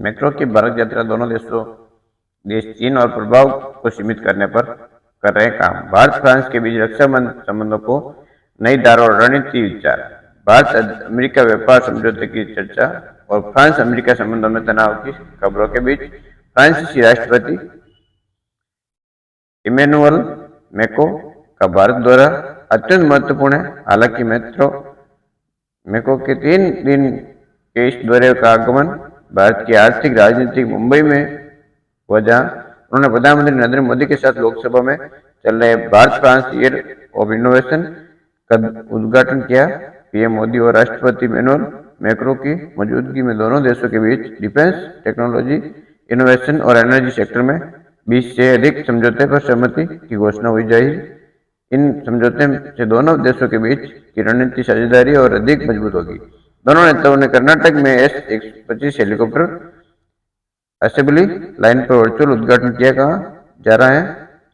Macro की भारत यात्रा दोनों देश चीन और प्रभाव को सीमित करने पर कर रहे काम। भारत फ्रांस के बीच रक्षा संबंधों को नई धार और रणनीति विचार। भारत अमेरिका व्यापार समझौते की चर्चा और फ्रांस अमेरिका संबंधों में तनाव की खबरों के बीच फ्रांसीसी राष्ट्रपति इमैनुअल मैक्रो का भारत दौरा अत्यंत महत्वपूर्ण है। हालांकि मैक्रो के 3 दिन के इस दौरे का आगमन भारत की आर्थिक राजनीतिक मुंबई में हुआ, जहां उन्होंने प्रधानमंत्री नरेंद्र मोदी के साथ लोकसभा में चल रहे Bharat France year of innovation का उद्घाटन किया। पीएम मोदी और राष्ट्रपति इमैनुअल मैक्रो की मौजूदगी में दोनों देशों के बीच डिफेंस, टेक्नोलॉजी, इनोवेशन और एनर्जी सेक्टर में 20 से अधिक समझौते पर सहमति की घोषणा हुई। जाहिर इन समझौते से दोनों देशों के बीच की रणनीतिक साझेदारी और अधिक मजबूत होगी। दोनों नेताओं ने कर्नाटक में S-125 हेलीकॉप्टर असेंबली लाइन पर वर्चुअल उद्घाटन किया। कहा जा रहा है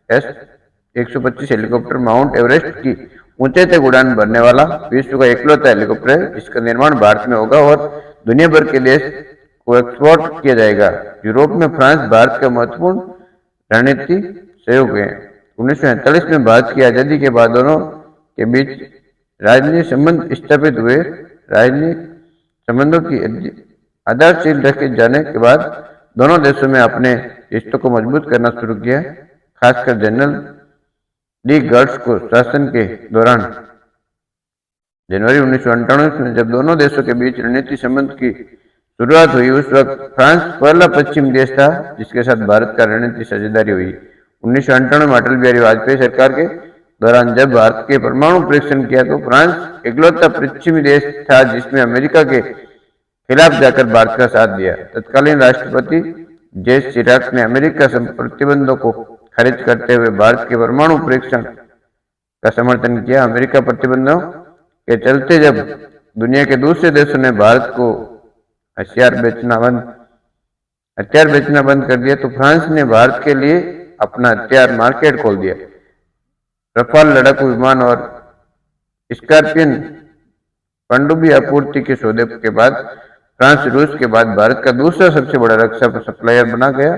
S-125 हेलीकॉप्टर माउंट एवरेस्ट की ऊंचाई तक उड़ान भरने वाला विश्व का इकलौता हेलीकॉप्टर है, जिसका निर्माण भारत में होगा और दुनिया भर के देश को एक्सपोर्ट किया जाएगा। यूरोप में फ्रांस भारत का महत्वपूर्ण रणनीतिक सहयोग है। 1947 में भारत की आजादी के बाद दोनों के बीच राजनीतिक संबंध स्थापित हुए। राजनीतिक संबंधों की आधारशिल रखे जाने के बाद दोनों देशों में अपने रिश्तों को मजबूत करना शुरू किया। खासकर जनरल डी गर्ट्स को शासन के दौरान जनवरी 1998 में जब दोनों देशों के बीच रणनीतिक संबंध की शुरुआत हुई, उस वक्त फ्रांस पहला पश्चिमी देश था जिसके साथ भारत का रणनीतिक साझेदारी हुई। 1998 में अटल बिहारी वाजपेयी सरकार के दौरान जब भारत के परमाणु परीक्षण किया तो फ्रांस इकलौता पश्चिमी देश था जिसमें अमेरिका के खिलाफ जाकर भारत का साथ दिया। तत्कालीन राष्ट्रपति जैक चिराक ने अमेरिका प्रतिबंधों को खारिज करते हुए भारत के परमाणु परीक्षण का समर्थन किया। अमेरिका प्रतिबंधों के चलते जब दुनिया के दूसरे देशों ने भारत को हथियार बेचना बंद कर दिया तो फ्रांस ने भारत के लिए अपना हथियार मार्केट खोल दिया। रफाल लड़ाकू विमान और स्कॉर्पियन पनडुब्बी आपूर्ति के सौदे के बाद फ्रांस रूस के बाद भारत का दूसरा सबसे बड़ा रक्षा सप्लायर बना गया।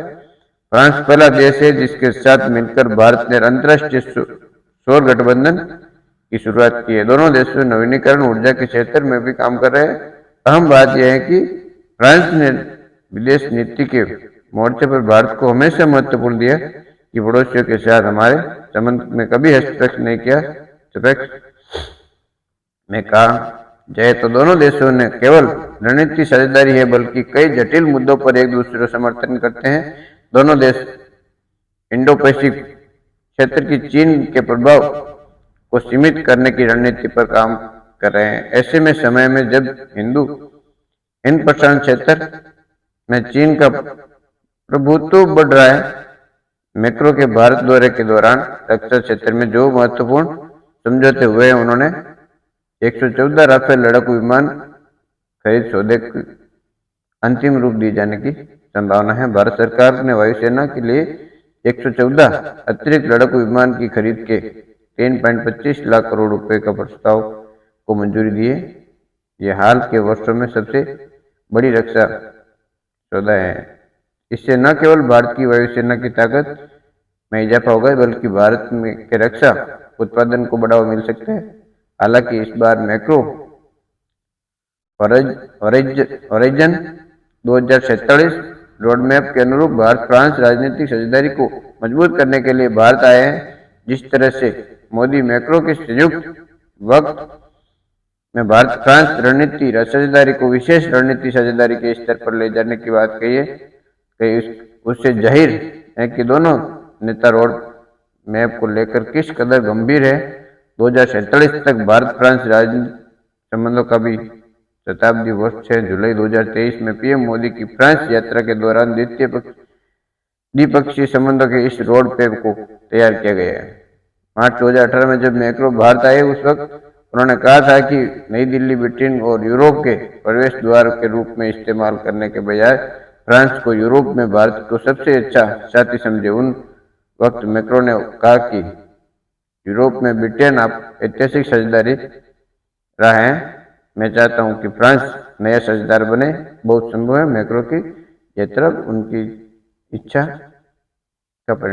फ्रांस पहला देश है जिसके साथ मिलकर भारत ने अंतर्राष्ट्रीय सौर गठबंधन की शुरुआत की है। दोनों देशों नवीनीकरण ऊर्जा के क्षेत्र में भी काम कर रहे हैं। अहम बात यह है कि फ्रांस ने विदेश नीति के मोर्चे पर भारत को हमेशा महत्वपूर्ण दिया कि पड़ोसियों के साथ हमारे संबंध में कभी हस्तक्षेप नहीं किया। में कहा जाए तो दोनों देशों ने केवल रणनीतिक साझेदारी है बल्कि कई जटिल मुद्दों पर एक दूसरे का समर्थन करते हैं। दोनों देश इंडो पैसिफिक क्षेत्र की चीन के प्रभाव को सीमित करने की रणनीति पर काम कर रहे हैं। ऐसे में समय में जब हिंद प्रशांत क्षेत्र में चीन का प्रभुत्व बढ़ रहा है, मैक्रो के भारत दौरे के दौरान रक्षा क्षेत्र में जो महत्वपूर्ण समझौते हुए हैं, उन्होंने 114 राफेल लड़ाकू विमान खरीद सौदे को अंतिम रूप दिए जाने की संभावना है। भारत सरकार ने वायुसेना के लिए 114 अतिरिक्त लड़ाकू विमान की खरीद के 3.25 लाख करोड़ रुपए का प्रस्ताव को मंजूरी दी है। यह हाल के वर्षों में सबसे बड़ी रक्षा सौदा है। इससे न केवल भारत की वायुसेना की ताकत में इजाफा होगा बल्कि भारत के रक्षा उत्पादन को बढ़ावा मिल सकता है। हालांकि इस बार मैक्रो होराइजन 2047 रोडमैप के अनुरूप भारत फ्रांस राजनीतिक साझेदारी को मजबूत करने के लिए भारत आए हैं। जिस तरह से मोदी मैक्रो के संयुक्त वक्त में भारत फ्रांस रणनीति साझेदारी को विशेष रणनीति साझेदारी के स्तर पर ले जाने की बात कही है, उससे जाहिर है कि दोनों नेता रोड मैप को लेकर किस कदर गंभीर है। 2047 तक भारत फ्रांस राजनीतिक संबंधों का भी शताब्दी वर्ष है। जुलाई 2023 में पीएम मोदी की फ्रांस यात्रा के दौरान द्विपक्षीय संबंधों के इस रोड मैप को तैयार किया गया है। मार्च 2018 में जब मैक्रो भारत आए उस वक्त उन्होंने कहा था कि नई दिल्ली ब्रिटेन और यूरोप के प्रवेश द्वार के रूप में इस्तेमाल करने के बजाय फ्रांस को यूरोप में भारत को सबसे अच्छा साथी समझे। उन वक्त मैक्रो ने कहा कि यूरोप में ब्रिटेन ऐतिहासिक साझेदारी रहा है। मैं चाहता हूं कि फ्रांस नया साझेदार बने। बहुत संभव है मैक्रो की यह तरफ उनकी इच्छा का परिणाम